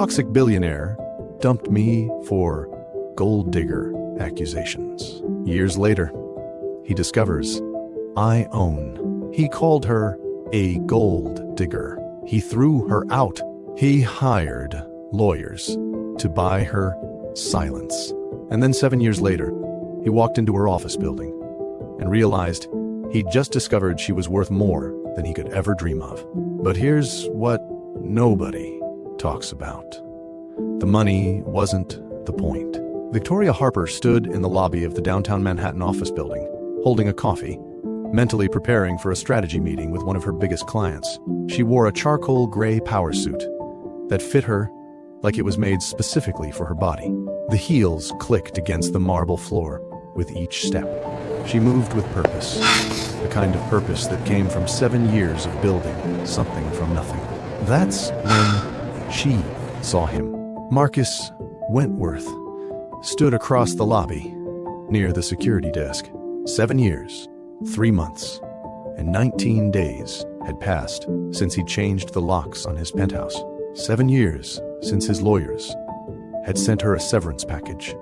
toxic billionaire dumped me for gold digger accusations. Years later, he discovers I own. He called her a gold digger. He threw her out. He hired lawyers to buy her silence. And then 7 years later, he walked into her office building and realized he'd just discovered she was worth more than he could ever dream of. But here's what nobody talks about. The money wasn't the point. Victoria Harper stood in the lobby of the downtown Manhattan office building, holding a coffee, mentally preparing for a strategy meeting with one of her biggest clients. She wore a charcoal gray power suit that fit her like it was made specifically for her body. The heels clicked against the marble floor with each step. She moved with purpose, the kind of purpose that came from 7 years of building something from nothing. That's when she saw him. Marcus Wentworth stood across the lobby near the security desk. 7 years, 3 months, and 19 days had passed since he changed the locks on his penthouse. 7 years since his lawyers had sent her a severance package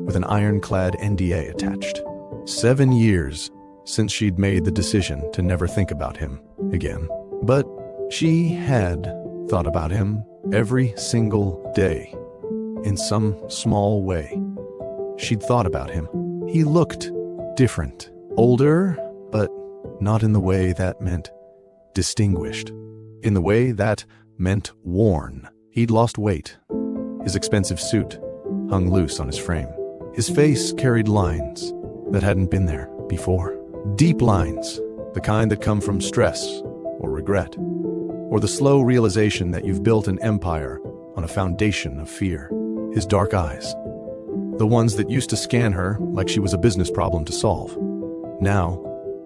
with an ironclad NDA attached. 7 years since she'd made the decision to never think about him again. But she had thought about him every single day. In some small way, she'd thought about him. He looked different. Older, but not in the way that meant distinguished. In the way that meant worn. He'd lost weight. His expensive suit hung loose on his frame. His face carried lines that hadn't been there before. Deep lines, the kind that come from stress or regret, or the slow realization that you've built an empire on a foundation of fear. His dark eyes, the ones that used to scan her like she was a business problem to solve, now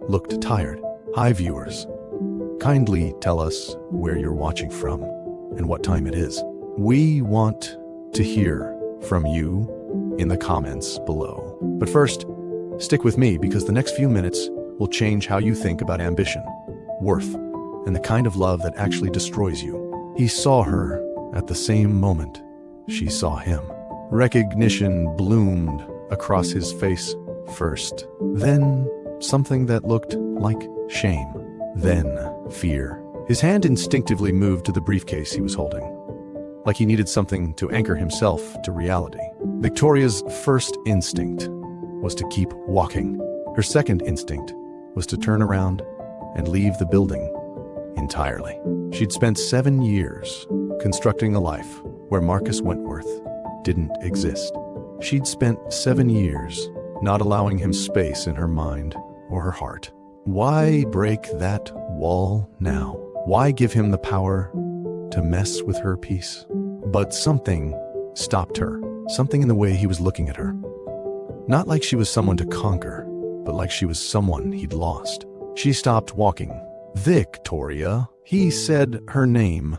looked tired. Hi viewers, kindly tell us where you're watching from and what time it is. We want to hear from you in the comments below. But first, stick with me because the next few minutes will change how you think about ambition, worth, and the kind of love that actually destroys you. He saw her at the same moment she saw him. Recognition bloomed across his face first, then something that looked like shame, then fear. His hand instinctively moved to the briefcase he was holding, like he needed something to anchor himself to reality. Victoria's first instinct was to keep walking. Her second instinct was to turn around and leave the building entirely. She'd spent 7 years constructing a life where Marcus Wentworth didn't exist. She'd spent 7 years not allowing him space in her mind or her heart. Why break that wall now? Why give him the power to mess with her peace? But something stopped her. Something in the way he was looking at her. Not like she was someone to conquer, but like she was someone he'd lost. She stopped walking. Victoria. He said her name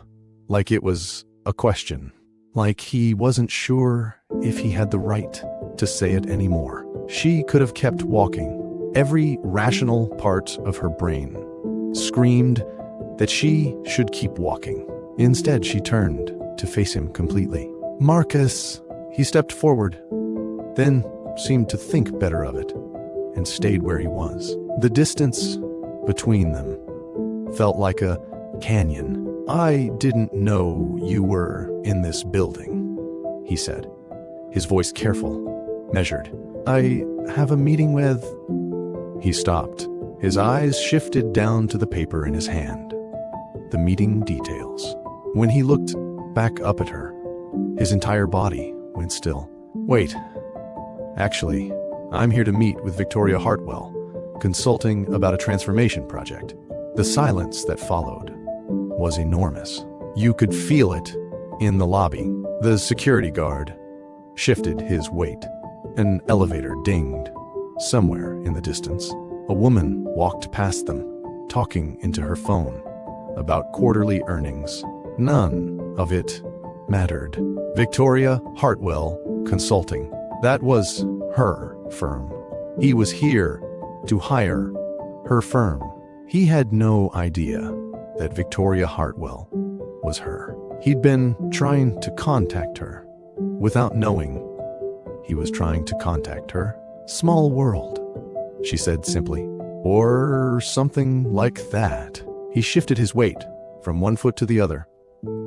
like it was a question. Like he wasn't sure if he had the right to say it anymore. She could have kept walking. Every rational part of her brain screamed that she should keep walking. Instead, she turned to face him completely. Marcus. He stepped forward, then seemed to think better of it, and stayed where he was. The distance between them felt like a canyon. I didn't know you were in this building, he said, his voice careful, measured. I have a meeting with... He stopped. His eyes shifted down to the paper in his hand. The meeting details. When he looked back up at her, his entire body went still. Wait. Actually, I'm here to meet with Victoria Hartwell, consulting about a transformation project. The silence that followed was enormous. You could feel it in the lobby. The security guard shifted his weight. An elevator dinged. Somewhere in the distance, a woman walked past them, talking into her phone about quarterly earnings. None of it mattered. Victoria Hartwell Consulting. That was her firm. He was here to hire her firm. He had no idea that Victoria Hartwell was her. He'd been trying to contact her. Without knowing, he was trying to contact her. Small world, she said simply. Or something like that. He shifted his weight from one foot to the other,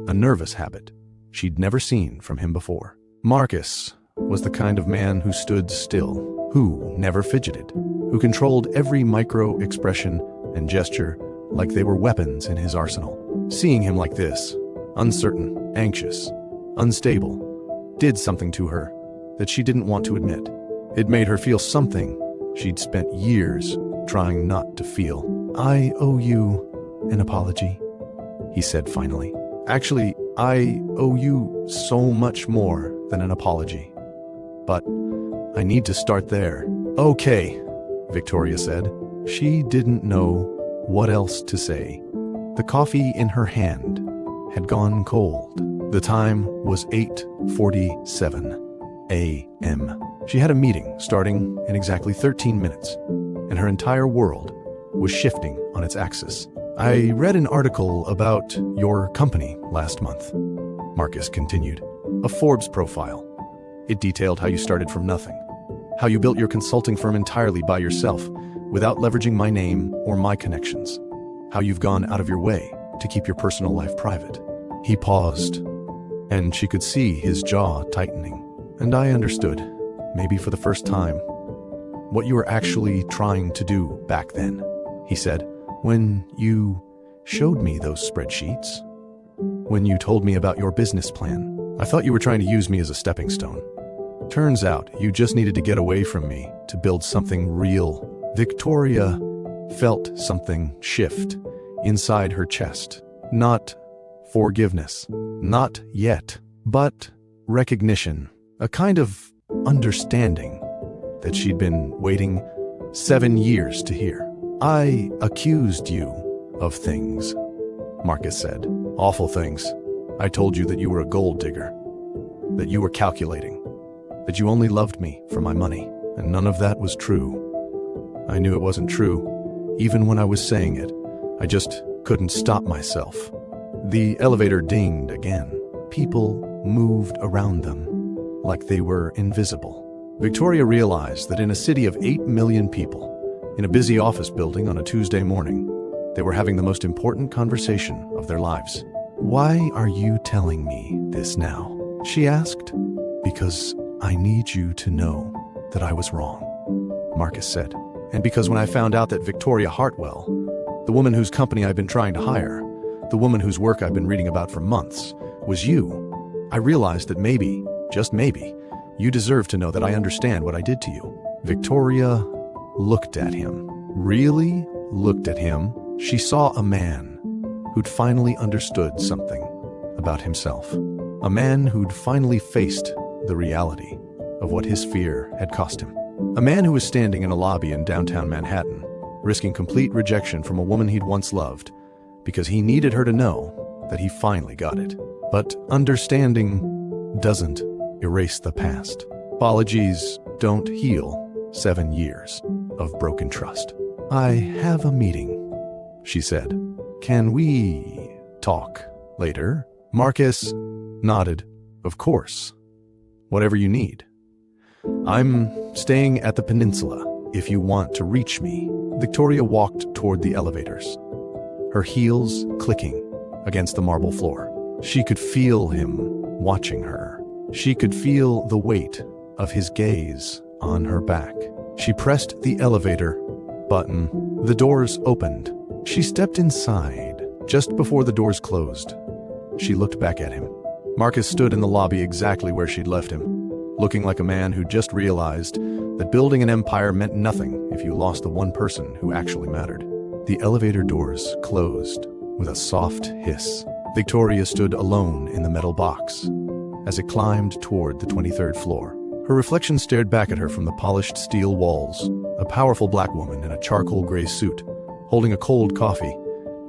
a nervous habit she'd never seen from him before. Marcus was the kind of man who stood still, who never fidgeted, who controlled every micro-expression and gesture like they were weapons in his arsenal. Seeing him like this, uncertain, anxious, unstable, did something to her that she didn't want to admit. It made her feel something she'd spent years trying not to feel. "I owe you an apology," he said finally. "Actually, I owe you so much more than an apology. But I need to start there." "Okay," Victoria said. She didn't know what else to say. The coffee in her hand had gone cold. The time was 8:47 a.m. She had a meeting starting in exactly 13 minutes, and her entire world was shifting on its axis. "I read an article about your company last month," Marcus continued. "A Forbes profile. It detailed how you started from nothing, how you built your consulting firm entirely by yourself, without leveraging my name or my connections, how you've gone out of your way to keep your personal life private." He paused, and she could see his jaw tightening. "And I understood, maybe for the first time, what you were actually trying to do back then," he said. "When you showed me those spreadsheets, when you told me about your business plan, I thought you were trying to use me as a stepping stone. Turns out you just needed to get away from me to build something real." Victoria felt something shift inside her chest. Not forgiveness, not yet, but recognition, a kind of understanding that she'd been waiting 7 years to hear. "I accused you of things," Marcus said. "Awful things. I told you that you were a gold digger, that you were calculating, that you only loved me for my money, and none of that was true. I knew it wasn't true, even when I was saying it. I just couldn't stop myself." The elevator dinged again. People moved around them like they were invisible. Victoria realized that in a city of 8 million people, in a busy office building on a Tuesday morning, they were having the most important conversation of their lives. "Why are you telling me this now?" she asked. "Because I need you to know that I was wrong," Marcus said. "And because when I found out that Victoria Hartwell, the woman whose company I've been trying to hire, the woman whose work I've been reading about for months, was you, I realized that maybe, just maybe, you deserve to know that I understand what I did to you." Victoria looked at him, really looked at him. She saw a man who'd finally understood something about himself, a man who'd finally faced the reality of what his fear had cost him, a man who was standing in a lobby in downtown Manhattan, risking complete rejection from a woman he'd once loved, because he needed her to know that he finally got it. But understanding doesn't erase the past. Apologies don't heal 7 years of broken trust. "I have a meeting," she said. "Can we talk later?" Marcus nodded. "Of course. Whatever you need. I'm staying at the Peninsula if you want to reach me." Victoria walked toward the elevators, her heels clicking against the marble floor. She could feel him watching her. She could feel the weight of his gaze on her back. She pressed the elevator button. The doors opened. She stepped inside. Just before the doors closed, she looked back at him. Marcus stood in the lobby exactly where she'd left him, looking like a man who just realized that building an empire meant nothing if you lost the one person who actually mattered. The elevator doors closed with a soft hiss. Victoria stood alone in the metal box as it climbed toward the 23rd floor. Her reflection stared back at her from the polished steel walls, a powerful black woman in a charcoal gray suit, holding a cold coffee,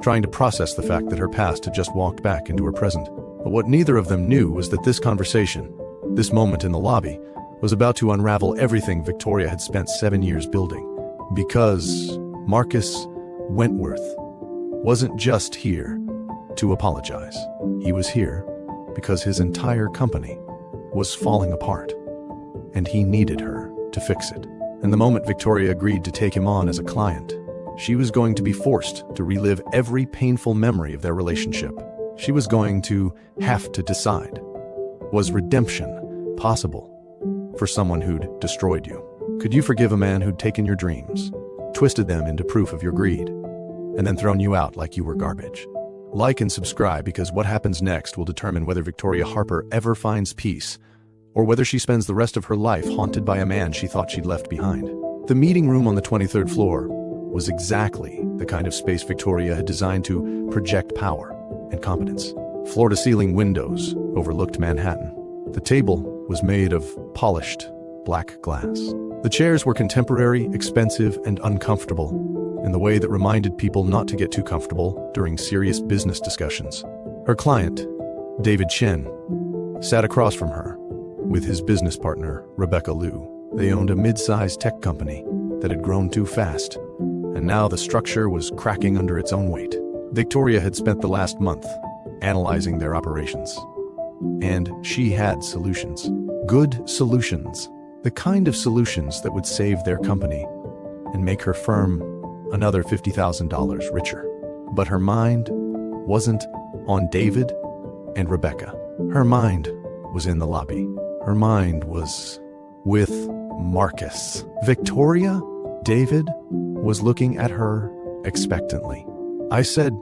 trying to process the fact that her past had just walked back into her present. But what neither of them knew was that this conversation, this moment in the lobby, was about to unravel everything Victoria had spent 7 years building. Because Marcus Wentworth wasn't just here to apologize. He was here because his entire company was falling apart, and he needed her to fix it. And the moment Victoria agreed to take him on as a client, she was going to be forced to relive every painful memory of their relationship. She was going to have to decide, was redemption possible for someone who'd destroyed you? Could you forgive a man who'd taken your dreams, twisted them into proof of your greed, and then thrown you out like you were garbage? Like and subscribe, because what happens next will determine whether Victoria Harper ever finds peace, or whether she spends the rest of her life haunted by a man she thought she'd left behind. The meeting room on the 23rd floor was exactly the kind of space Victoria had designed to project power and competence. Floor-to-ceiling windows overlooked Manhattan. The table was made of polished black glass. The chairs were contemporary, expensive, and uncomfortable in the way that reminded people not to get too comfortable during serious business discussions. Her client, David Chen, sat across from her with his business partner, Rebecca Liu. They owned a mid-sized tech company that had grown too fast, and now the structure was cracking under its own weight. Victoria had spent the last month analyzing their operations, and she had solutions. Good solutions. The kind of solutions that would save their company and make her firm another $50,000 richer. But her mind wasn't on David and Rebecca. Her mind was in the lobby. Her mind was with Marcus. Victoria, David, was looking at her expectantly. I said,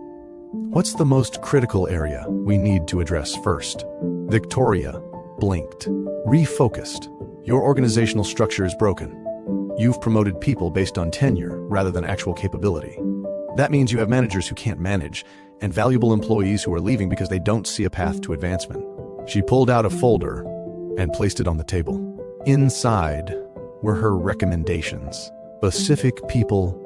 "What's the most critical area we need to address first?" Victoria blinked, refocused. "Your organizational structure is broken. You've promoted people based on tenure rather than actual capability. That means you have managers who can't manage, and valuable employees who are leaving because they don't see a path to advancement." She pulled out a folder and placed it on the table. Inside were her recommendations. Specific people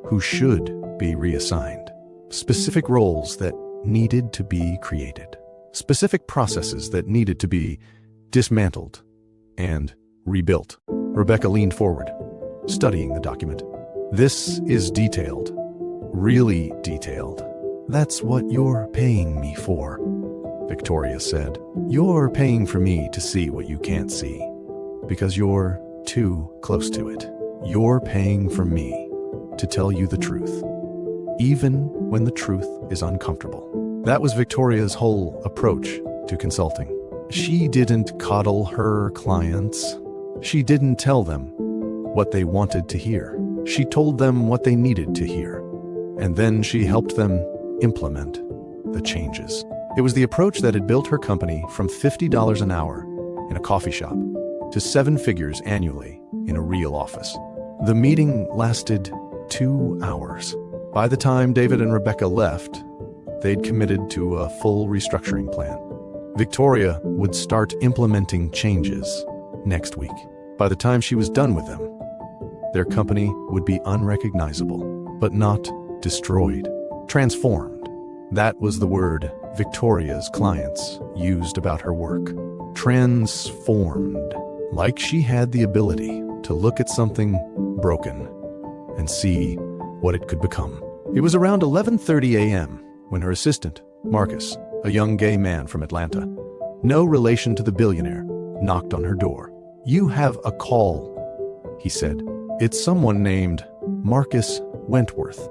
who should be reassigned. Specific roles that needed to be created. Specific processes that needed to be dismantled and rebuilt. Rebecca leaned forward, studying the document. "This is detailed. Really detailed." "That's what you're paying me for," Victoria said. "You're paying for me to see what you can't see, because you're too close to it. You're paying for me to tell you the truth, even when the truth is uncomfortable." That was Victoria's whole approach to consulting. She didn't coddle her clients. She didn't tell them what they wanted to hear. She told them what they needed to hear, and then she helped them implement the changes. It was the approach that had built her company from $50 an hour in a coffee shop to 7 figures annually in a real office. The meeting lasted 2 hours. By the time David and Rebecca left, they'd committed to a full restructuring plan. Victoria would start implementing changes next week. By the time she was done with them, their company would be unrecognizable, but not destroyed. Transformed. That was the word Victoria's clients used about her work. Transformed. Like she had the ability to look at something broken and see what it could become. It was around 11:30 a.m. when her assistant, Marcus, a young gay man from Atlanta, no relation to the billionaire, knocked on her door. "You have a call," he said. "It's someone named Marcus Wentworth.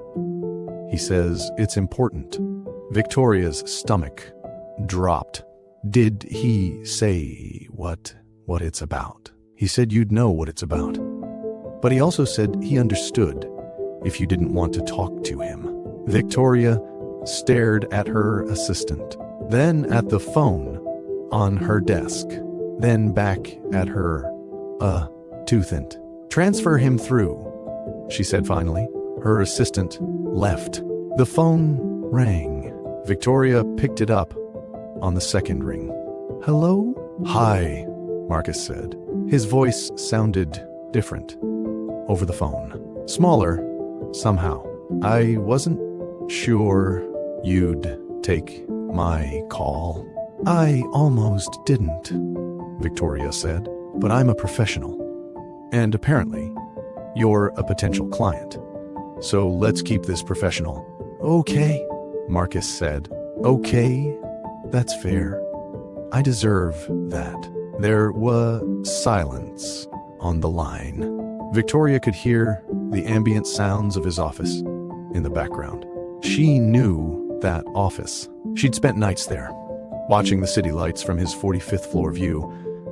He says it's important." Victoria's stomach dropped. "Did he say what it's about?" "He said you'd know what it's about. But he also said he understood if you didn't want to talk to him." Victoria stared at her assistant, then at the phone on her desk, then back at her toothant. "Transfer him through," she said finally. Her assistant left. The phone rang. Victoria picked it up on the second ring. "Hello?" "Hi," Marcus said. His voice sounded different over the phone. Smaller, somehow. "I wasn't sure you'd take my call." "I almost didn't," Victoria said. "But I'm a professional. And apparently, you're a potential client. So let's keep this professional." "Okay," Marcus said. "Okay, that's fair. I deserve that. There was silence on the line. Victoria could hear the ambient sounds of his office in the background. She knew that office. She'd spent nights there, watching the city lights from his 45th floor view,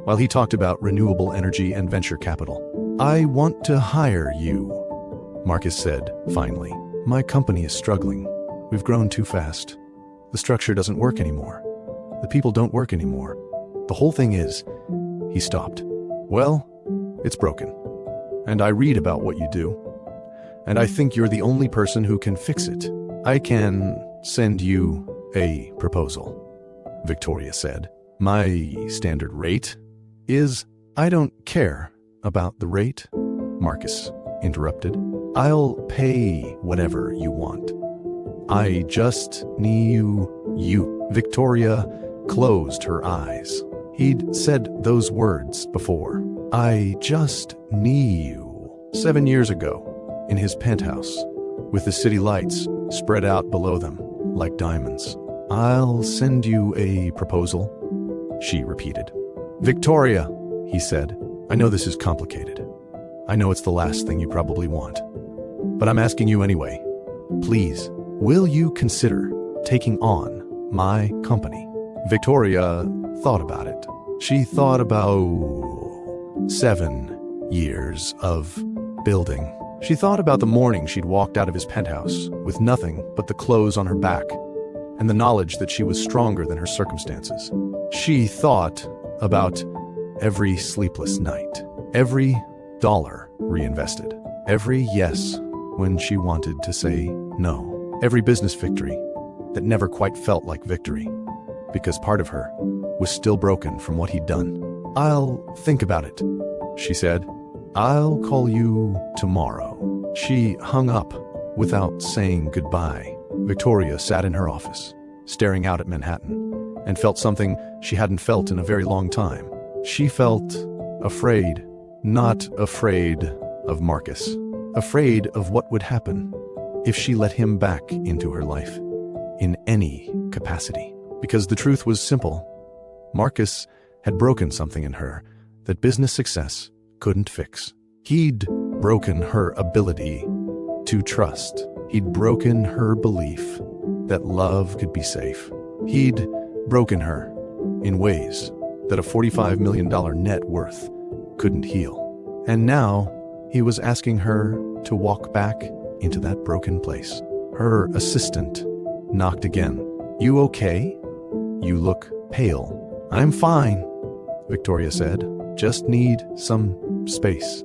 while he talked about renewable energy and venture capital. "I want to hire you," Marcus said, finally. "My company is struggling. We've grown too fast. The structure doesn't work anymore. The people don't work anymore. The whole thing is..." He stopped. "Well, it's broken. And I read about what you do. And I think you're the only person who can fix it. I can send you a proposal," Victoria said. "My standard rate is..." "I don't care about the rate," Marcus interrupted. "I'll pay whatever you want. I just need you." Victoria closed her eyes. He'd said those words before. "I just need you." 7 years ago, in his penthouse, with the city lights spread out below them like diamonds. "I'll send you a proposal," she repeated. "Victoria," he said, "I know this is complicated. I know it's the last thing you probably want. But I'm asking you anyway. Please, will you consider taking on my company?" Victoria thought about it. She thought about 7 years of building. She thought about the morning she'd walked out of his penthouse with nothing but the clothes on her back and the knowledge that she was stronger than her circumstances. She thought about every sleepless night, every dollar reinvested, every yes when she wanted to say no, every business victory that never quite felt like victory, because part of her was still broken from what he'd done. "I'll think about it," she said. "I'll call you tomorrow." She hung up without saying goodbye. Victoria sat in her office, staring out at Manhattan, and felt something she hadn't felt in a very long time. She felt afraid, not afraid of Marcus, afraid of what would happen if she let him back into her life in any capacity. Because the truth was simple. Marcus had broken something in her that business success couldn't fix. He'd broken her ability to trust. He'd broken her belief that love could be safe. He'd broken her in ways that a $45 million net worth couldn't heal. And now he was asking her to walk back into that broken place. Her assistant knocked again. "You okay? You look pale." "I'm fine," Victoria said. "Just need some space.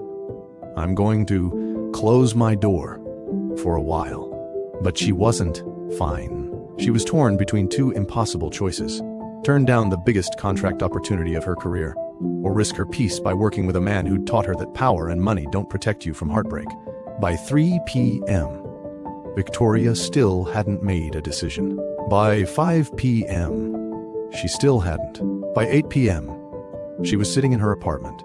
I'm going to close my door for a while." But she wasn't fine. She was torn between two impossible choices. Turn down the biggest contract opportunity of her career, or risk her peace by working with a man who'd taught her that power and money don't protect you from heartbreak. By 3 p.m., Victoria still hadn't made a decision. By 5 p.m., she still hadn't. By 8 p.m., she was sitting in her apartment,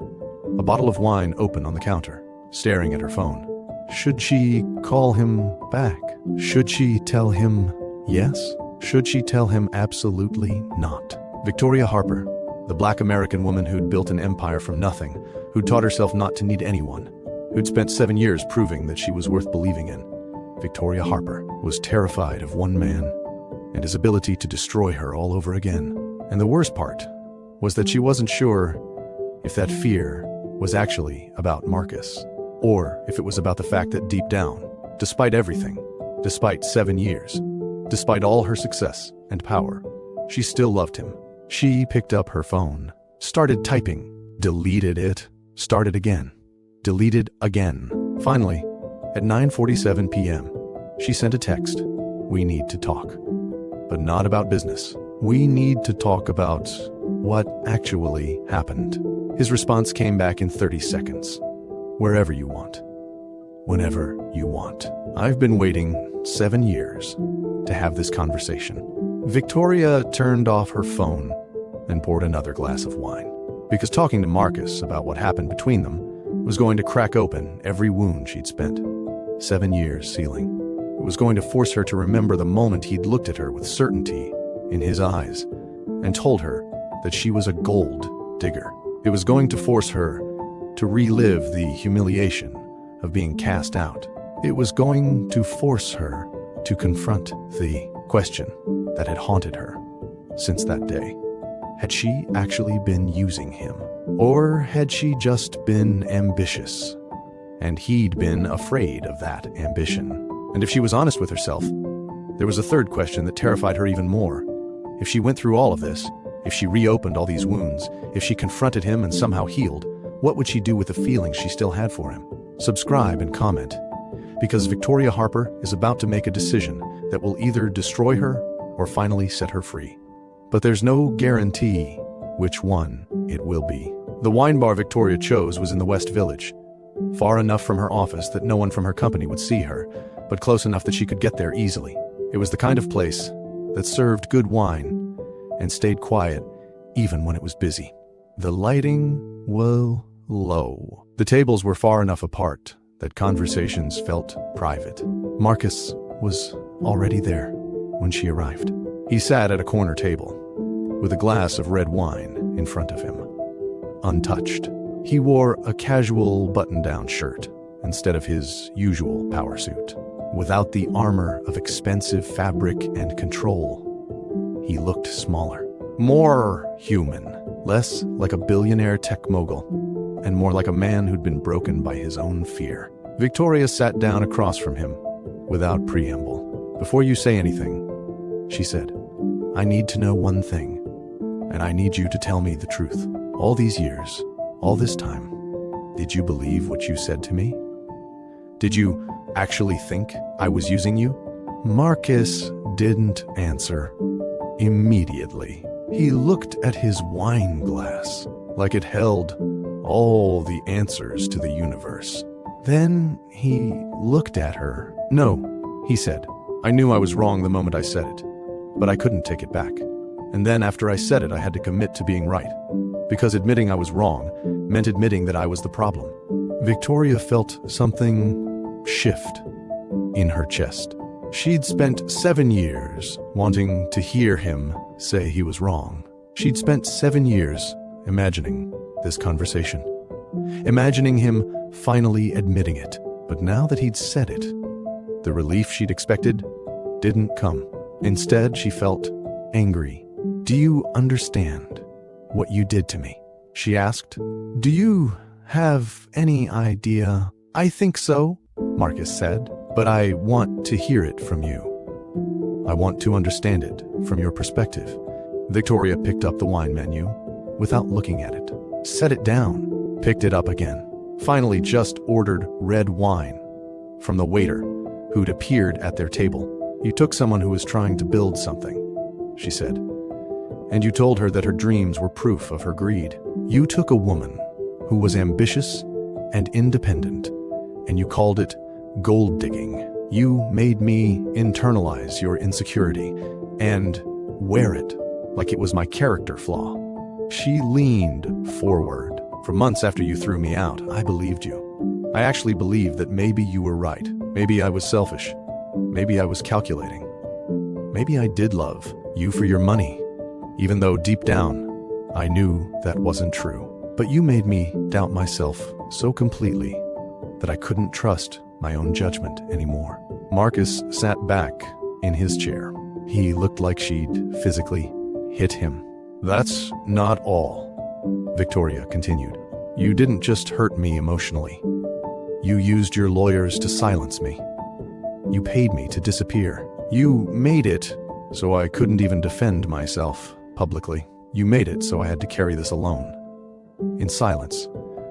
a bottle of wine open on the counter, staring at her phone. Should she call him back? Should she tell him yes? Should she tell him absolutely not? Victoria Harper, the black American woman who'd built an empire from nothing, who'd taught herself not to need anyone, who'd spent 7 years proving that she was worth believing in. Victoria Harper was terrified of one man and his ability to destroy her all over again. And the worst part was that she wasn't sure if that fear was actually about Marcus, or if it was about the fact that deep down, despite everything, despite 7 years, despite all her success and power, she still loved him. She picked up her phone, started typing, deleted it, started again, deleted again. Finally, at 9:47 p.m., she sent a text. "We need to talk. But not about business. We need to talk about what actually happened." His response came back in 30 seconds. "Wherever you want. Whenever you want. I've been waiting 7 years to have this conversation." Victoria turned off her phone and poured another glass of wine, because talking to Marcus about what happened between them was going to crack open every wound she'd spent 7 years sealing. It was going to force her to remember the moment he'd looked at her with certainty in his eyes and told her that she was a gold digger. It was going to force her to relive the humiliation of being cast out. It was going to force her to confront the question that had haunted her since that day. Had she actually been using him? Or had she just been ambitious? And he'd been afraid of that ambition. And if she was honest with herself, there was a third question that terrified her even more. If she went through all of this, if she reopened all these wounds, if she confronted him and somehow healed, what would she do with the feelings she still had for him? Subscribe and comment, because Victoria Harper is about to make a decision that will either destroy her or finally set her free. But there's no guarantee which one it will be. The wine bar Victoria chose was in the West Village, far enough from her office that no one from her company would see her, but close enough that she could get there easily. It was the kind of place that served good wine and stayed quiet even when it was busy. The lighting was low. The tables were far enough apart that conversations felt private. Marcus was already there when she arrived. He sat at a corner table with a glass of red wine in front of him, untouched. He wore a casual button-down shirt instead of his usual power suit. Without the armor of expensive fabric and control, he looked smaller, more human, less like a billionaire tech mogul, and more like a man who'd been broken by his own fear. Victoria sat down across from him without preamble. "Before you say anything," she said, "I need to know one thing, and I need you to tell me the truth. All these years, all this time, did you believe what you said to me? Did you actually think I was using you?" Marcus didn't answer immediately. He looked at his wine glass like it held all the answers to the universe. Then he looked at her. "No," he said. "I knew I was wrong the moment I said it, but I couldn't take it back. And then after I said it, I had to commit to being right, because admitting I was wrong meant admitting that I was the problem." Victoria felt something shift in her chest. She'd spent 7 years wanting to hear him say he was wrong. She'd spent 7 years imagining this conversation, imagining him finally admitting it. But now that he'd said it, the relief she'd expected didn't come. Instead, she felt angry. "Do you understand what you did to me?" she asked. "Do you have any idea?" "I think so," Marcus said, "but I want to hear it from you. I want to understand it from your perspective." Victoria picked up the wine menu without looking at it, set it down, picked it up again, finally just ordered red wine from the waiter who'd appeared at their table. "You took someone who was trying to build something," she said, "and you told her that her dreams were proof of her greed. You took a woman who was ambitious and independent, and you called it gold digging. You made me internalize your insecurity and wear it like it was my character flaw." She leaned forward. "For months after you threw me out, I believed you. I actually believed that maybe you were right. Maybe I was selfish. Maybe I was calculating. Maybe I did love you for your money, even though deep down, I knew that wasn't true. But you made me doubt myself so completely that I couldn't trust my own judgment anymore." Marcus sat back in his chair. He looked like she'd physically hit him. "That's not all," Victoria continued. "You didn't just hurt me emotionally. You used your lawyers to silence me. You paid me to disappear. You made it so I couldn't even defend myself publicly. You made it so I had to carry this alone, in silence,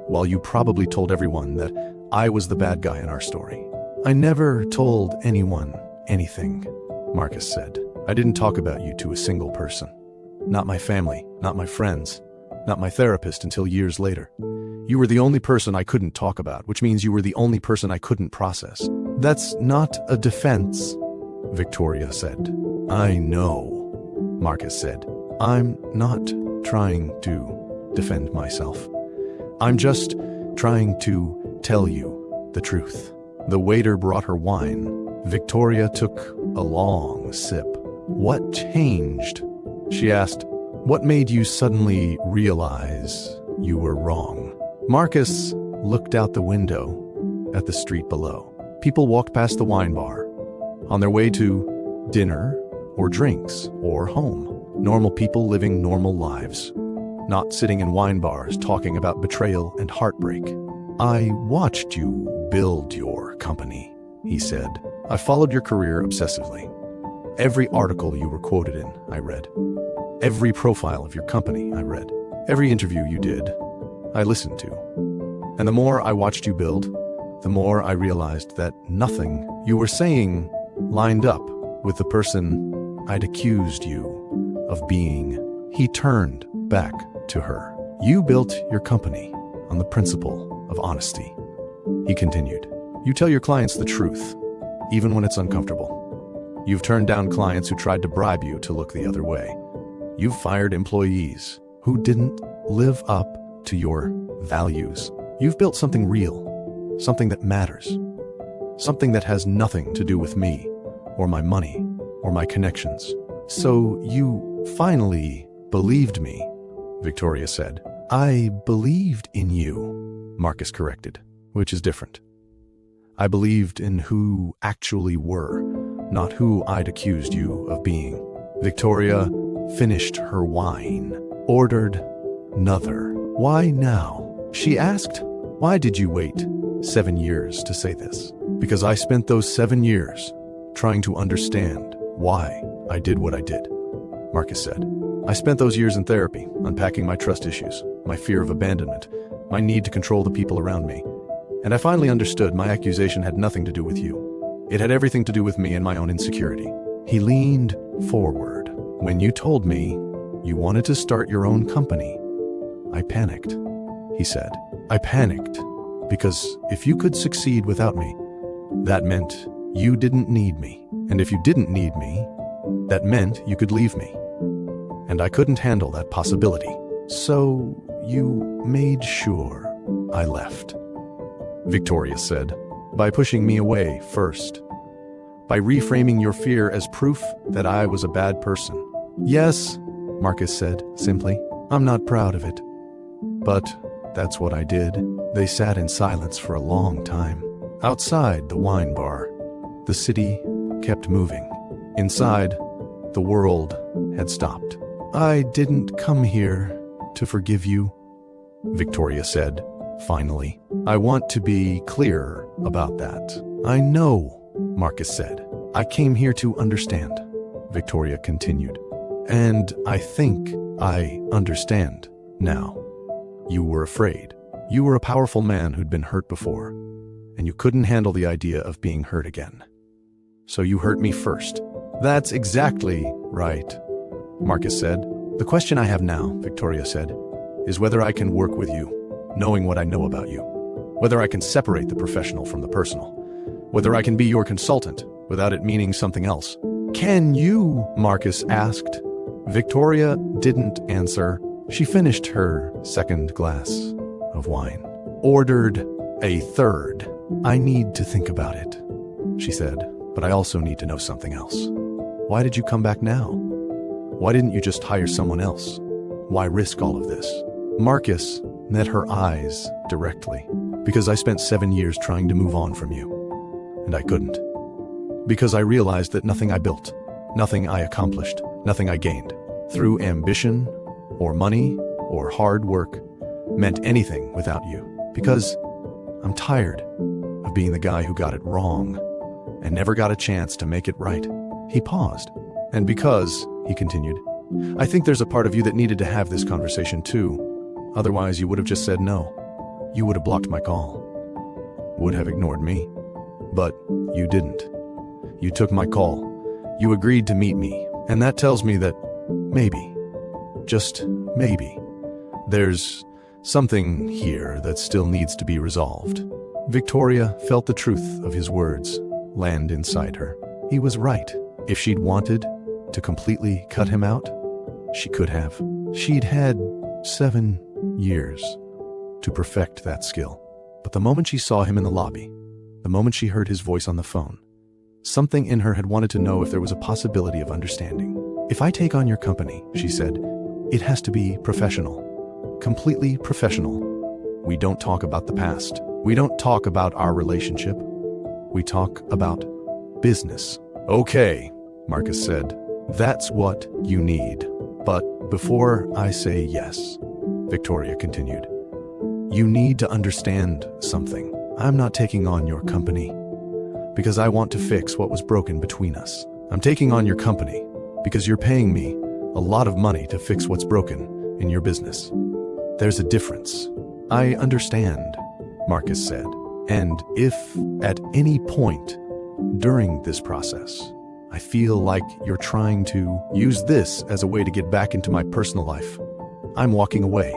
while you probably told everyone that I was the bad guy in our story." "I never told anyone anything," Marcus said. "I didn't talk about you to a single person. Not my family, not my friends, not my therapist until years later. You were the only person I couldn't talk about, which means you were the only person I couldn't process." "That's not a defense," Victoria said. "I know," Marcus said. "I'm not trying to defend myself. I'm just trying to tell you the truth." The waiter brought her wine. Victoria took a long sip. "What changed?" she asked, What made you suddenly realize you were wrong? Marcus looked out the window at the street below. People walked past the wine bar, on their way to dinner or drinks or home. Normal people living normal lives, not sitting in wine bars talking about betrayal and heartbreak. I watched you build your company, he said. I followed your career obsessively. Every article you were quoted in, I read. Every profile of your company, I read. Every interview you did, I listened to. And the more I watched you build, the more I realized that nothing you were saying lined up with the person I'd accused you of being. He turned back to her. You built your company on the principle of honesty, he continued. You tell your clients the truth, even when it's uncomfortable. You've turned down clients who tried to bribe you to look the other way. You've fired employees who didn't live up to your values. You've built something real, something that matters, something that has nothing to do with me or my money or my connections. So you finally believed me, Victoria said. I believed in you, Marcus corrected, which is different. I believed in who you actually were, not who I'd accused you of being. Victoria finished her wine, ordered another. Why now? She asked. Why did you wait 7 years to say this? Because I spent those 7 years trying to understand why I did what I did, Marcus said. I spent those years in therapy, unpacking my trust issues, my fear of abandonment, my need to control the people around me. And I finally understood my accusation had nothing to do with you. It had everything to do with me and my own insecurity. He leaned forward. When you told me you wanted to start your own company, I panicked, he said. I panicked because if you could succeed without me, that meant you didn't need me. And if you didn't need me, that meant you could leave me. And I couldn't handle that possibility. So you made sure I left, Victoria said, by pushing me away first, by reframing your fear as proof that I was a bad person. Yes, Marcus said simply. I'm not proud of it, but that's what I did. They sat in silence for a long time. Outside the wine bar, the city kept moving. Inside, the world had stopped. I didn't come here to forgive you, Victoria said, finally. I want to be clear about that. I know, Marcus said. I came here to understand, Victoria continued. And I think I understand now. You were afraid. You were a powerful man who'd been hurt before, and you couldn't handle the idea of being hurt again. So you hurt me first. That's exactly right, Marcus said. The question I have now, Victoria said, is whether I can work with you, knowing what I know about you. Whether I can separate the professional from the personal. Whether I can be your consultant without it meaning something else. Can you? Marcus asked. Victoria didn't answer. She finished her second glass of wine, ordered a third. I need to think about it, she said, but I also need to know something else. Why did you come back now? Why didn't you just hire someone else? Why risk all of this? Marcus met her eyes directly. Because I spent 7 years trying to move on from you, and I couldn't. Because I realized that nothing I built, nothing I accomplished, nothing I gained, through ambition, or money, or hard work, meant anything without you. Because I'm tired of being the guy who got it wrong, and never got a chance to make it right. He paused. And because, he continued, I think there's a part of you that needed to have this conversation too. Otherwise, you would have just said no. You would have blocked my call, would have ignored me, but you didn't. You took my call. You agreed to meet me, and that tells me that maybe, just maybe, there's something here that still needs to be resolved. Victoria felt the truth of his words land inside her. He was right. If she'd wanted to completely cut him out, she could have. She'd had 7 years to perfect that skill. But the moment she saw him in the lobby, the moment she heard his voice on the phone, something in her had wanted to know if there was a possibility of understanding. If I take on your company, she said, It has to be professional. Completely professional. We don't talk about the past. We don't talk about our relationship. We talk about business. Okay, Marcus said. That's what you need. But before I say yes, Victoria continued, you need to understand something. I'm not taking on your company because I want to fix what was broken between us. I'm taking on your company because you're paying me a lot of money to fix what's broken in your business. There's a difference. I understand, Marcus said. And if at any point during this process, I feel like you're trying to use this as a way to get back into my personal life, I'm walking away.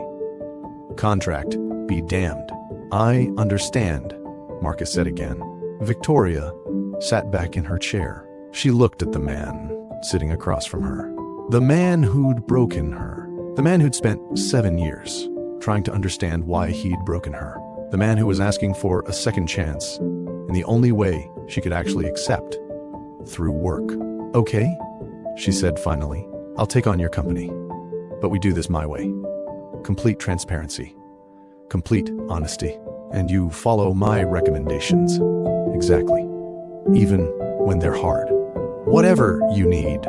Contract be damned. I understand, Marcus said again. Victoria sat back in her chair. She looked at the man sitting across from her. The man who'd broken her. The man who'd spent 7 years trying to understand why he'd broken her. The man who was asking for a second chance in the only way she could actually accept, through work. Okay, she said finally. I'll take on your company, but we do this my way. Complete transparency, complete honesty, and you follow my recommendations. Exactly. Even when they're hard. Whatever you need,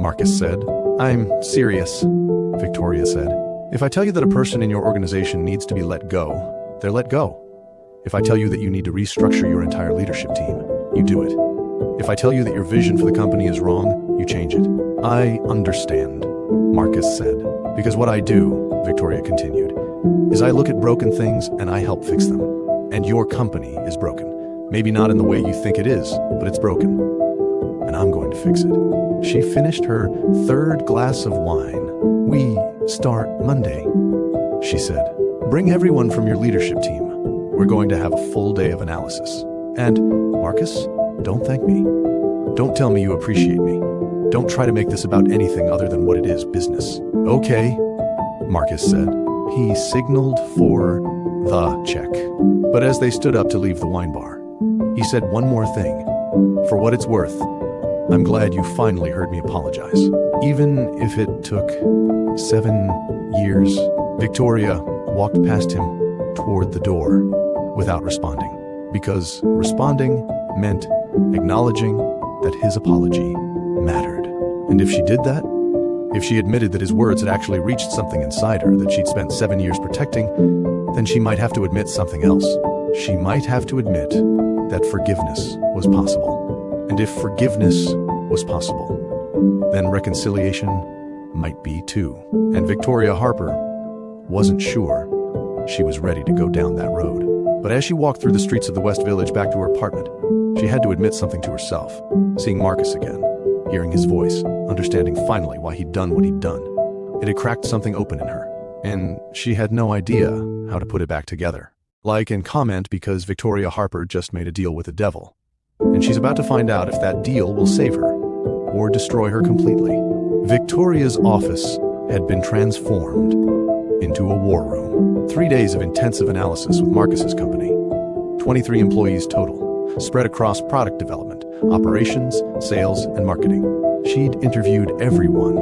Marcus said. I'm serious, Victoria said. If I tell you that a person in your organization needs to be let go, they're let go. If I tell you that you need to restructure your entire leadership team, you do it. If I tell you that your vision for the company is wrong, you change it. I understand, Marcus said. Because what I do, Victoria continued, is I look at broken things and I help fix them. And your company is broken. Maybe not in the way you think it is, but it's broken. And I'm going to fix it. She finished her third glass of wine. We start Monday, she said. Bring everyone from your leadership team. We're going to have a full day of analysis. And, Marcus, don't thank me. Don't tell me you appreciate me. Don't try to make this about anything other than what it is, business. Okay, Marcus said. He signaled for the check. But as they stood up to leave the wine bar, he said one more thing. For what it's worth, I'm glad you finally heard me apologize. Even if it took 7 years. Victoria walked past him toward the door without responding, because responding meant acknowledging that his apology mattered. And if she did that, if she admitted that his words had actually reached something inside her that she'd spent 7 years protecting, then she might have to admit something else. She might have to admit that forgiveness was possible. And if forgiveness was possible, then reconciliation might be too. And Victoria Harper wasn't sure she was ready to go down that road. But as she walked through the streets of the West Village back to her apartment, she had to admit something to herself. Seeing Marcus again, hearing his voice, understanding finally why he'd done what he'd done. It had cracked something open in her, and she had no idea how to put it back together. Like and comment because Victoria Harper just made a deal with the devil. And she's about to find out if that deal will save her or destroy her completely. Victoria's office had been transformed into a war room. 3 days of intensive analysis with Marcus's company. 23 employees total, spread across product development, operations, sales, and marketing. She'd interviewed everyone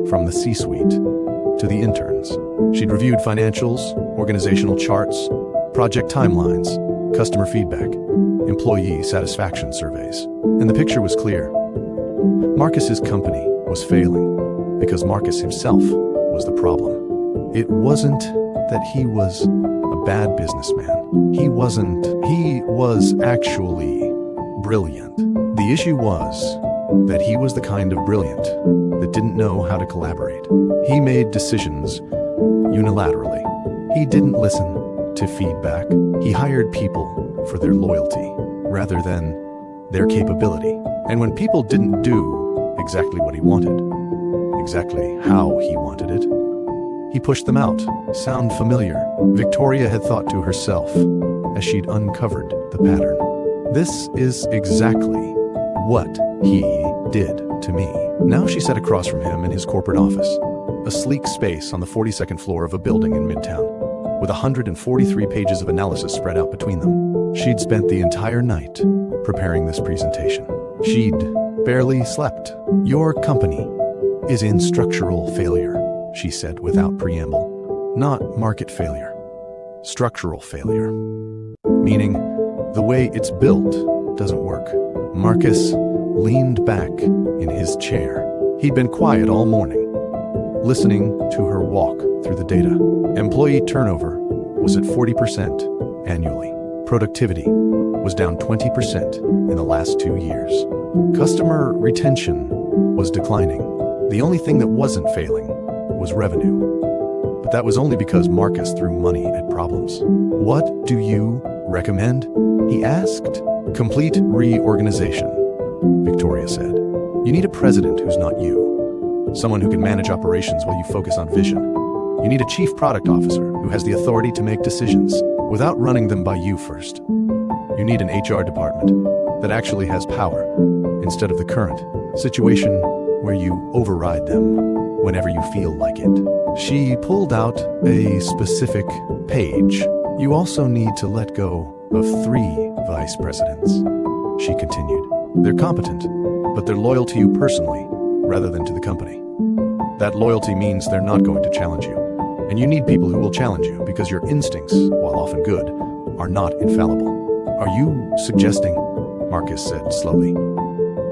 from the C-suite to the interns. She'd reviewed financials, organizational charts, project timelines, customer feedback, employee satisfaction surveys. And the picture was clear. Marcus's company was failing because Marcus himself was the problem. It wasn't that he was a bad businessman. He was actually brilliant. The issue was that he was the kind of brilliant that didn't know how to collaborate. He made decisions unilaterally. He didn't listen to feedback. He hired people for their loyalty rather than their capability. And when people didn't do exactly what he wanted, exactly how he wanted it, he pushed them out. Sound familiar? Victoria had thought to herself as she'd uncovered the pattern. This is exactly what he did to me. Now she sat across from him in his corporate office, a sleek space on the 42nd floor of a building in Midtown, with 143 pages of analysis spread out between them. She'd spent the entire night preparing this presentation. She'd barely slept. Your company is in structural failure. she said without preamble. Not market failure. Structural failure. Meaning, the way it's built doesn't work. Marcus leaned back in his chair. He'd been quiet all morning, listening to her walk through the data. Employee turnover was at 40% annually. Productivity was down 20% in the last 2 years. Customer retention was declining. The only thing that wasn't failing was revenue. But that was only because Marcus threw money at problems. What do you recommend? He asked. Complete reorganization, Victoria said. You need a president who's not you. Someone who can manage operations while you focus on vision. You need a chief product officer who has the authority to make decisions without running them by you first. You need an HR department that actually has power instead of the current situation where you override them whenever you feel like it. She pulled out a specific page. You also need to let go of 3 vice presidents, she continued. They're competent, but they're loyal to you personally rather than to the company. That loyalty means they're not going to challenge you. And you need people who will challenge you because your instincts, while often good, are not infallible. Are you suggesting, Marcus said slowly,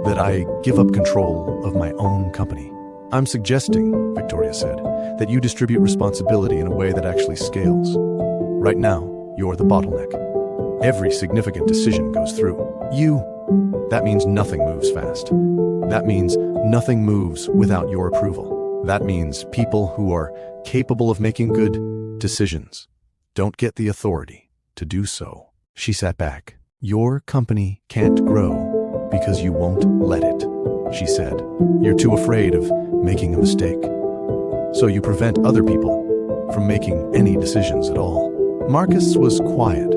that I give up control of my own company? I'm suggesting, Victoria said, that you distribute responsibility in a way that actually scales. Right now, you're the bottleneck. Every significant decision goes through you. That means nothing moves fast. That means nothing moves without your approval. That means people who are capable of making good decisions don't get the authority to do so. She sat back. Your company can't grow because you won't let it, she said. You're too afraid of making a mistake. So you prevent other people from making any decisions at all. Marcus was quiet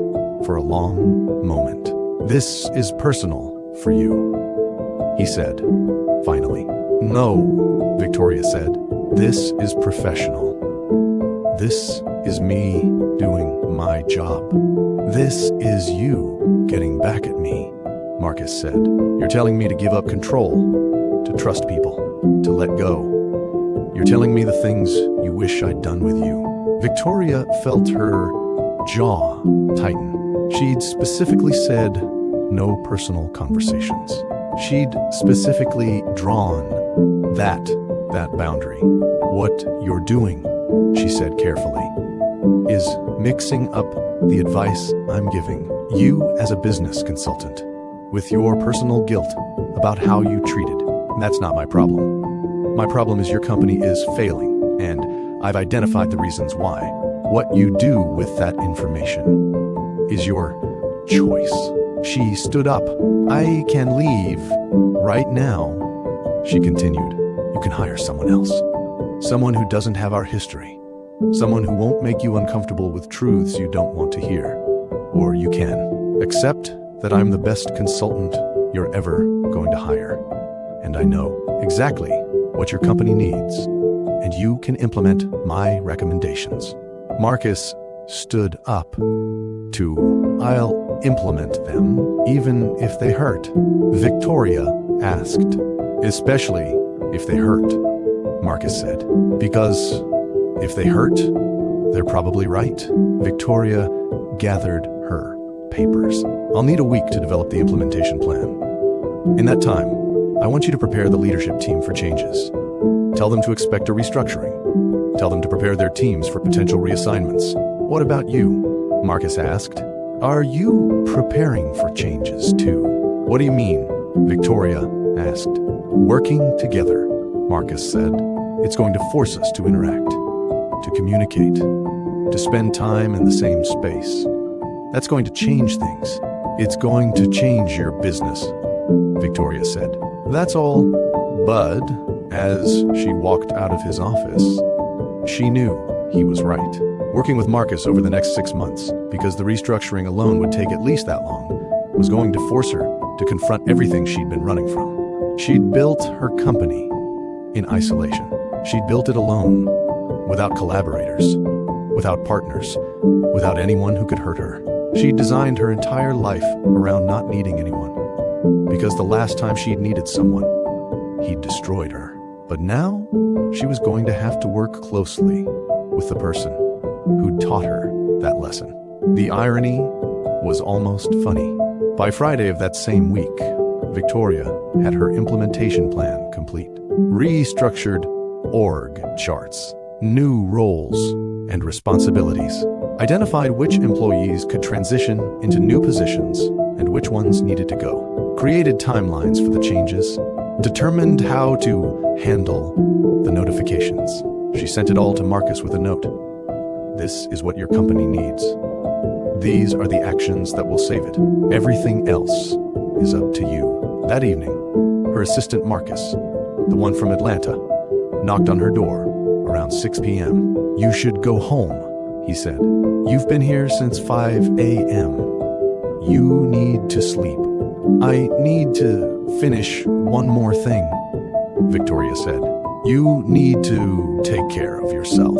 for a long moment. This is personal for you, he said, finally. No, Victoria said. This is professional. This is me doing my job. This is you getting back at me, Marcus said. You're telling me to give up control, to trust people, to let go. You're telling me the things you wish I'd done with you. Victoria felt her jaw tighten. She'd specifically said no personal conversations. She'd specifically drawn that boundary. What you're doing, she said carefully, is mixing up the advice I'm giving you as a business consultant with your personal guilt about how you treated. That's not my problem. My problem is your company is failing, and I've identified the reasons why. What you do with that information is your choice. She stood up. I can leave right now, she continued. You can hire someone else. Someone who doesn't have our history. Someone who won't make you uncomfortable with truths you don't want to hear. Or you can accept that I'm the best consultant you're ever going to hire. And I know exactly what your company needs. And you can implement my recommendations. Marcus stood up. I'll implement them, even if they hurt. Victoria asked. Especially if they hurt, Marcus said. Because if they hurt, they're probably right. Victoria gathered her papers. I'll need a week to develop the implementation plan. In that time, I want you to prepare the leadership team for changes. Tell them to expect a restructuring. Tell them to prepare their teams for potential reassignments. What about you? Marcus asked. Are you preparing for changes too? What do you mean? Victoria asked. Working together, Marcus said. It's going to force us to interact, to communicate, to spend time in the same space. That's going to change things. It's going to change your business, Victoria said. That's all. But as she walked out of his office, she knew he was right. Working with Marcus over the next 6 months, because the restructuring alone would take at least that long, was going to force her to confront everything she'd been running from. She'd built her company in isolation. She'd built it alone, without collaborators, without partners, without anyone who could hurt her. She'd designed her entire life around not needing anyone, because the last time she'd needed someone, he'd destroyed her. But now, she was going to have to work closely with the person who taught her that lesson. The irony was almost funny. By Friday of that same week, Victoria had her implementation plan complete. Restructured org charts, new roles and responsibilities, identified which employees could transition into new positions and which ones needed to go, created timelines for the changes, determined how to handle the notifications. She sent it all to Marcus with a note. This is what your company needs. These are the actions that will save it. Everything else is up to you. That evening, her assistant Marcus, the one from Atlanta, knocked on her door around 6 p.m. You should go home, he said. You've been here since 5 a.m. You need to sleep. I need to finish one more thing, Victoria said. You need to take care of yourself,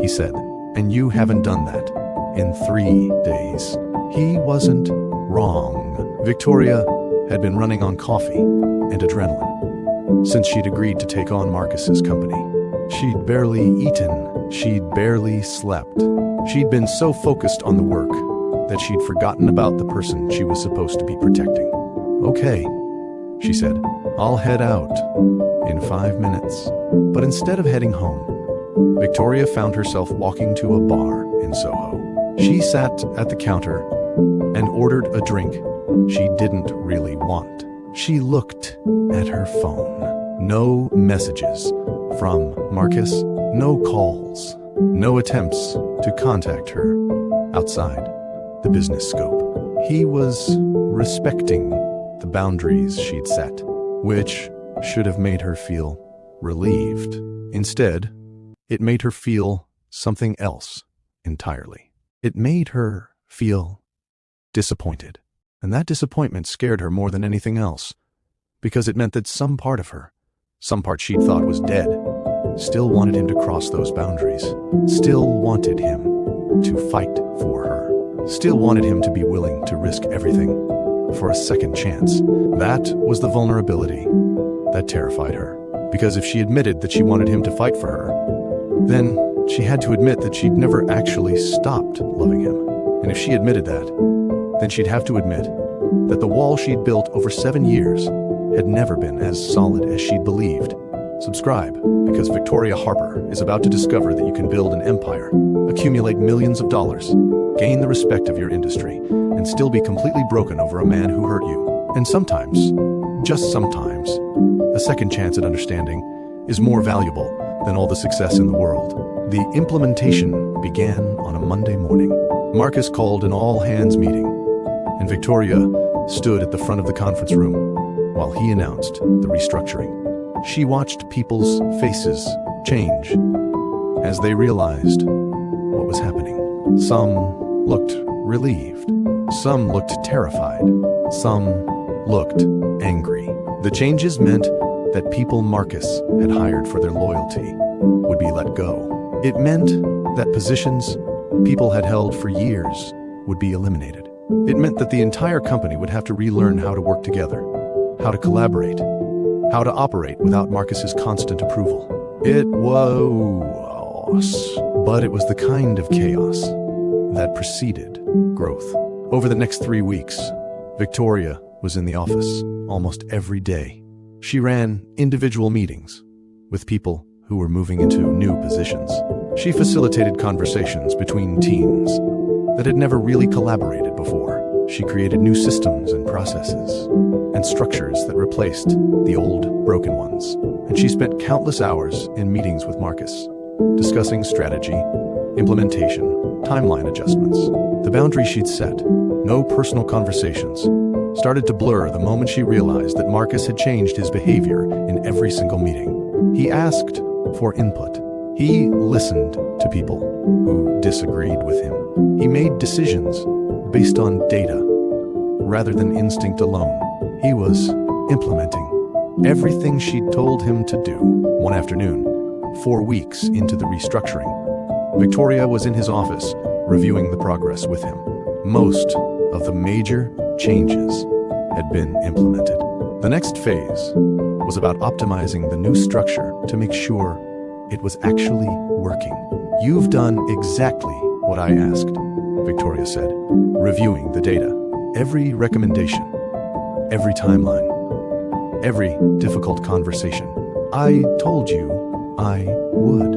he said, and you haven't done that in 3 days. He wasn't wrong. Victoria had been running on coffee and adrenaline since she'd agreed to take on Marcus's company. She'd barely eaten, she'd barely slept. She'd been so focused on the work that she'd forgotten about the person she was supposed to be protecting. Okay, she said, I'll head out in 5 minutes. But instead of heading home, Victoria found herself walking to a bar in Soho. She sat at the counter and ordered a drink she didn't really want. She looked at her phone. No messages from Marcus, no calls, no attempts to contact her outside the business scope. He was respecting the boundaries she'd set, which should have made her feel relieved. Instead, it made her feel something else entirely. It made her feel disappointed. And that disappointment scared her more than anything else, because it meant that some part of her, some part she'd thought was dead, still wanted him to cross those boundaries, still wanted him to fight for her, still wanted him to be willing to risk everything for a second chance. That was the vulnerability that terrified her, because if she admitted that she wanted him to fight for her, then she had to admit that she'd never actually stopped loving him. And if she admitted that, then she'd have to admit that the wall she'd built over 7 years had never been as solid as she'd believed. Subscribe, because Victoria Harper is about to discover that you can build an empire, accumulate millions of dollars, gain the respect of your industry, and still be completely broken over a man who hurt you. And sometimes, just sometimes, a second chance at understanding is more valuable than all the success in the world. The implementation began on a Monday morning. Marcus called an all-hands meeting, and Victoria stood at the front of the conference room while he announced the restructuring. She watched people's faces change as they realized what was happening. Some looked relieved. Some looked terrified. Some looked angry. The changes meant that people Marcus had hired for their loyalty would be let go. It meant that positions people had held for years would be eliminated. It meant that the entire company would have to relearn how to work together, how to collaborate, how to operate without Marcus's constant approval. It was, but it was the kind of chaos that preceded growth. Over the next 3 weeks, Victoria was in the office almost every day. She ran individual meetings with people who were moving into new positions. She facilitated conversations between teams that had never really collaborated before. She created new systems and processes and structures that replaced the old, broken ones. And she spent countless hours in meetings with Marcus, discussing strategy, implementation, timeline adjustments. The boundary she'd set, no personal conversations, started to blur the moment she realized that Marcus had changed his behavior in every single meeting. He asked for input. He listened to people who disagreed with him. He made decisions based on data rather than instinct alone. He was implementing everything she'd told him to do. One afternoon, 4 weeks into the restructuring, Victoria was in his office reviewing the progress with him. Most of the major changes had been implemented. The next phase was about optimizing the new structure to make sure it was actually working. "You've done exactly what I asked," Victoria said, reviewing the data. "Every recommendation, every timeline, every difficult conversation. I told you I would,"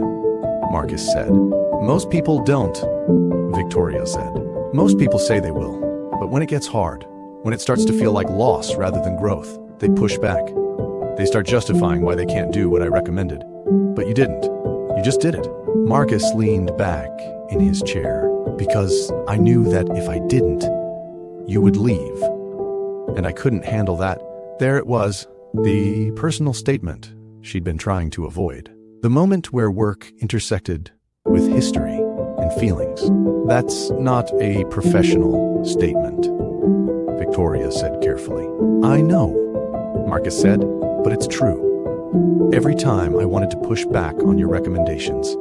Marcus said. "Most people don't," Victoria said. "Most people say they will, but when it gets hard, when it starts to feel like loss rather than growth, they push back. They start justifying why they can't do what I recommended. But you didn't. You just did it." Marcus leaned back in his chair. "Because I knew that if I didn't, you would leave. And I couldn't handle that." There it was, the personal statement she'd been trying to avoid. The moment where work intersected with history and feelings. "That's not a professional statement," Victoria said carefully. "I know," Marcus said, "but it's true. Every time I wanted to push back on your recommendations,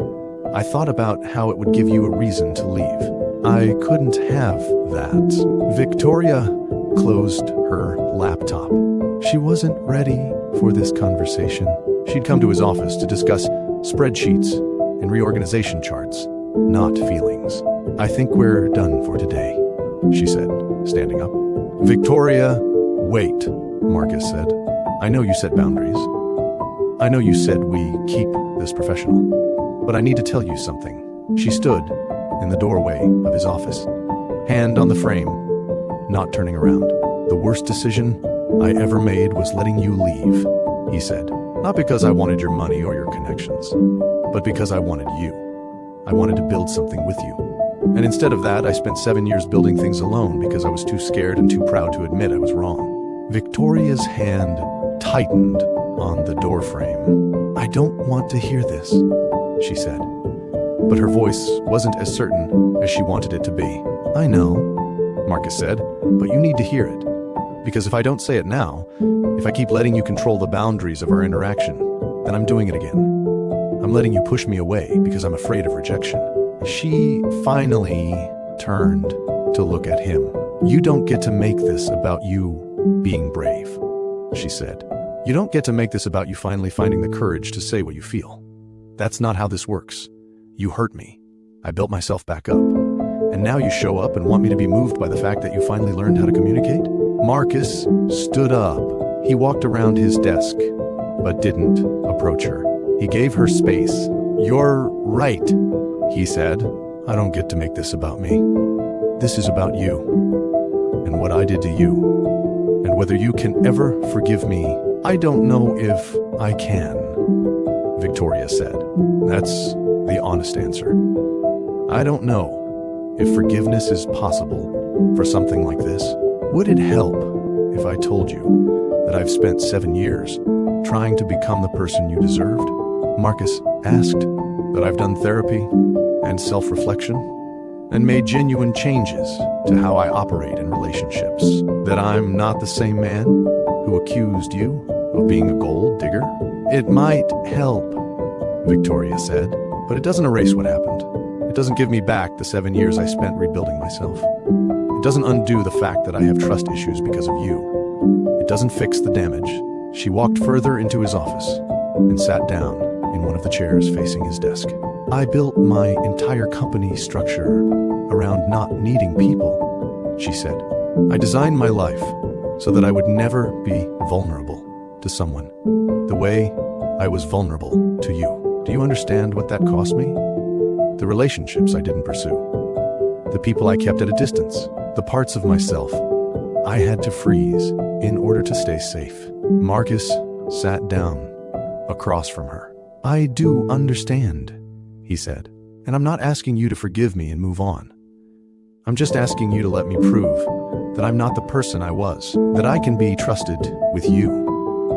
I thought about how it would give you a reason to leave. I couldn't have that." Victoria closed her laptop. She wasn't ready for this conversation. She'd come to his office to discuss spreadsheets and reorganization charts, not feelings. "I think we're done for today," she said, standing up. "Victoria, wait," Marcus said. "I know you set boundaries. I know you said we keep this professional. But I need to tell you something." She stood in the doorway of his office, hand on the frame, not turning around. "The worst decision I ever made was letting you leave," he said. "Not because I wanted your money or your connections, but because I wanted you. I wanted to build something with you. And instead of that, I spent 7 years building things alone because I was too scared and too proud to admit I was wrong." Victoria's hand tightened on the doorframe. "I don't want to hear this," she said. But her voice wasn't as certain as she wanted it to be. "I know," Marcus said, "but you need to hear it. Because if I don't say it now, if I keep letting you control the boundaries of our interaction, then I'm doing it again. I'm letting you push me away because I'm afraid of rejection." She finally turned to look at him. "You don't get to make this about you being brave," she said. "You don't get to make this about you finally finding the courage to say what you feel. That's not how this works. You hurt me. I built myself back up. And now you show up and want me to be moved by the fact that you finally learned how to communicate?" Marcus stood up. He walked around his desk, but didn't approach her. He gave her space. "You're right," he said. "I don't get to make this about me. This is about you, and what I did to you, and whether you can ever forgive me." "I don't know if I can," Victoria said. "That's the honest answer. I don't know if forgiveness is possible for something like this. Would it help if I told you that I've spent 7 years trying to become the person you deserved?" Marcus asked. "That I've done therapy and self-reflection and made genuine changes to how I operate in relationships? That I'm not the same man who accused you of being a gold digger?" "It might help," Victoria said, "but it doesn't erase what happened. It doesn't give me back the 7 years I spent rebuilding myself. It doesn't undo the fact that I have trust issues because of you. It doesn't fix the damage." She walked further into his office and sat down in one of the chairs facing his desk. "I built my entire company structure around not needing people," she said. "I designed my life so that I would never be vulnerable to someone the way I was vulnerable to you. Do you understand what that cost me? The relationships I didn't pursue, the people I kept at a distance, the parts of myself I had to freeze in order to stay safe." Marcus sat down across from her. "I do understand," he said, "and I'm not asking you to forgive me and move on. I'm just asking you to let me prove that I'm not the person I was, that I can be trusted with you,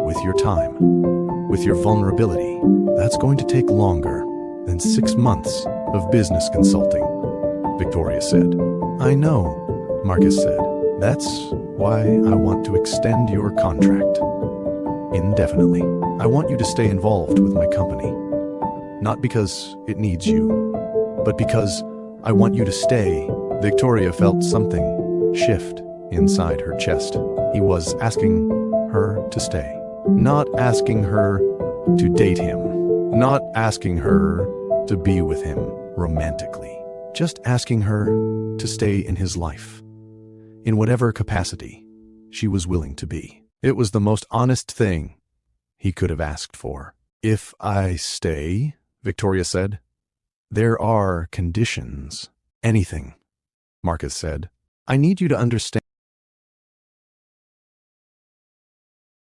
with your time, with your vulnerability. That's going to take longer than 6 months of business consulting," Victoria said. "I know," Marcus said. "That's why I want to extend your contract indefinitely. I want you to stay involved with my company. Not because it needs you, but because I want you to stay." Victoria felt something shift inside her chest. He was asking her to stay. not asking her to date him, not asking her to be with him romantically, just asking her to stay in his life, in whatever capacity she was willing to be. It was the most honest thing he could have asked for. "If I stay," Victoria said, "there are conditions." "Anything," Marcus said. "I need you to understand